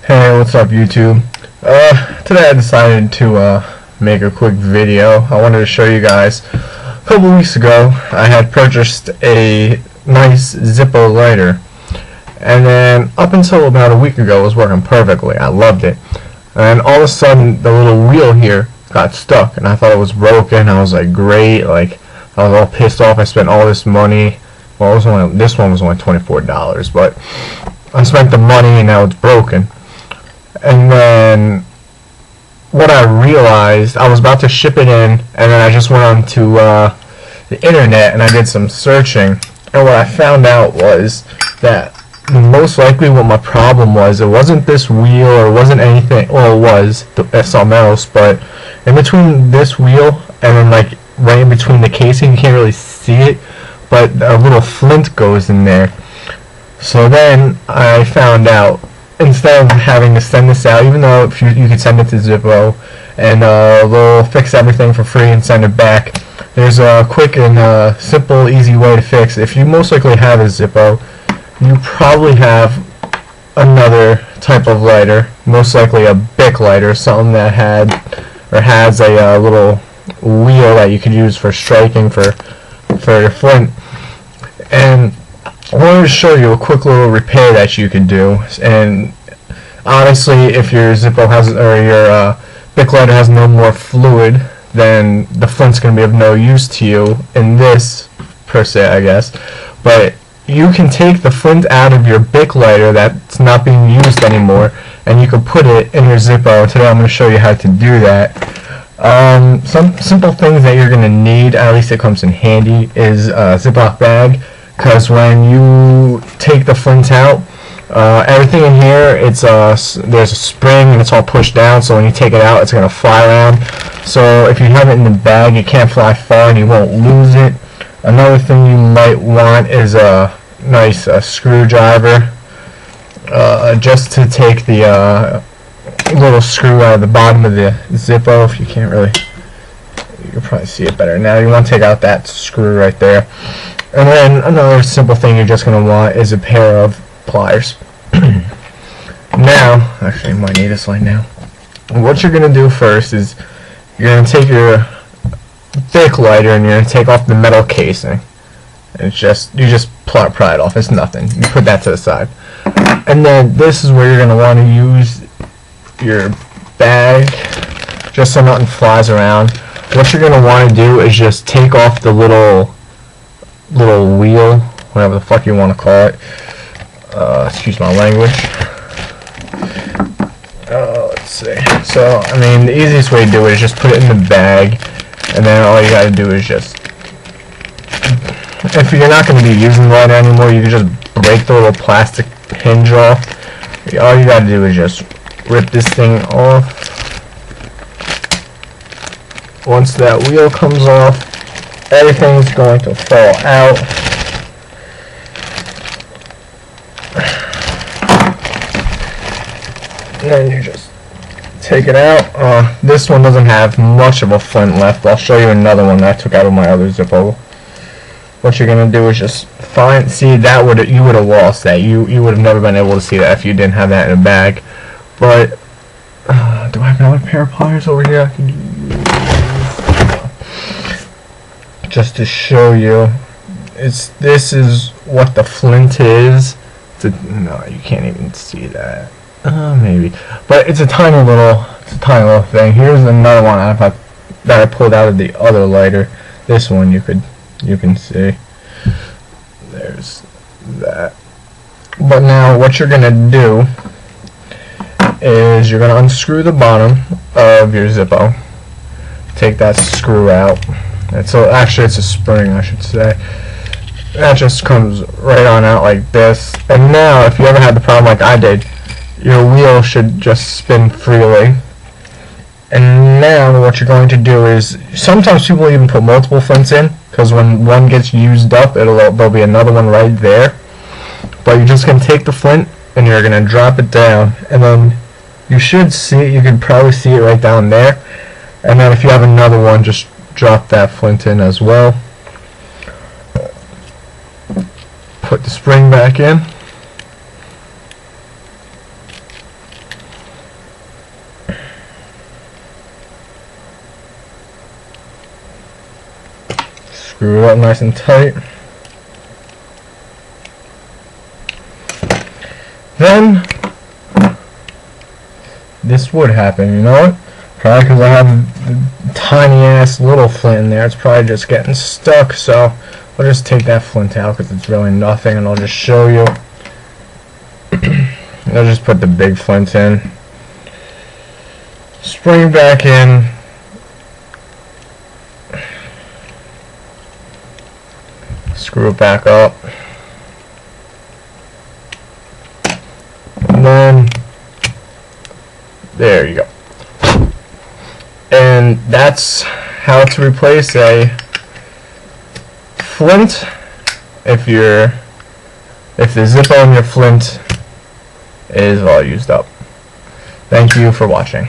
Hey, what's up YouTube? Today I decided to make a quick video. I wanted to show you guys. A couple weeks ago I had purchased a nice Zippo lighter, and then up until about a week ago it was working perfectly. I loved it, and all of a sudden the little wheel here got stuck and I thought it was broken. I was like, great, like I was all pissed off. I spent all this money. Well, this one was only $24, but I spent the money and now it's broken. And then what I realized, I was about to ship it in, and then I just went on to the internet and I did some searching, and what I found out was that most likely what my problem was, it wasn't this wheel or it wasn't anything. Well, it was something else, but in between this wheel and then like right in between the casing, you can't really see it, but a little flint goes in there. So then I found out, instead of having to send this out, even though if you could send it to Zippo and they'll fix everything for free and send it back, there's a quick and simple, easy way to fix it. If you most likely have a Zippo, you probably have another type of lighter, most likely a Bic lighter, something that has a little wheel that you could use for striking for your flint. And I wanted to show you a quick little repair that you can do. And honestly, if your Zippo has, or your Bic lighter has no more fluid, then the flint's going to be of no use to you in this, per se, I guess. But you can take the flint out of your Bic lighter that's not being used anymore, and you can put it in your Zippo. Today I'm going to show you how to do that. Some simple things that you're going to need, at least it comes in handy, is a Ziploc bag. Because when you take the flint out, everything in here, there's a spring and it's all pushed down, so when you take it out it's going to fly around. So if you have it in the bag, it can't fly far and you won't lose it. Another thing you might want is a nice screwdriver, just to take the little screw out of the bottom of the Zippo. If you can't really, you can probably see it better now. You want to take out that screw right there. And then another simple thing you're just going to want is a pair of pliers. Now, actually you might need this light now. What you're going to do first is you're going to take your Bic lighter and you're going to take off the metal casing. And you just pry it off. It's nothing. You put that to the side. And then this is where you're going to want to use your bag, just so nothing flies around. What you're going to want to do is just take off the little wheel, whatever the fuck you want to call it. Excuse my language. Let's see. So, I mean, the easiest way to do it is just put it in the bag, and then all you gotta do is just, if you're not going to be using the lighter anymore, you can just break the little plastic hinge off. All you gotta do is just rip this thing off. Once that wheel comes off, everything's going to fall out. And then you just take it out. This one doesn't have much of a flint left. I'll show you another one that I took out of my other Zippo. What you're gonna do is just see that you would have lost that. You would have never been able to see that if you didn't have that in a bag. But do I have another pair of pliers over here I can use? Just to show you, this is what the flint is. No, you can't even see that. Maybe, but it's a tiny little thing. Here's another one that I pulled out of the other lighter. This one you can see. There's that. But now what you're gonna do is you're gonna unscrew the bottom of your Zippo. Take that screw out. Actually it's a spring, I should say. That just comes right on out like this. And now, if you ever had the problem like I did, your wheel should just spin freely. And now what you're going to do is, sometimes people even put multiple flints in, because when one gets used up, there'll be another one right there. But you're just going to take the flint and you're going to drop it down, and then you can probably see it right down there. And then if you have another one, just drop that flint in as well. Put the spring back in. Screw it up nice and tight. Then this would happen, you know what? Probably because I have a tiny ass little flint in there, it's probably just getting stuck, so I'll just take that flint out because it's really nothing, and I'll just show you. I'll just put the big flint in, spring back in, screw it back up, and then there you go. And that's how to replace a flint if the zippo in your flint is all used up. Thank you for watching.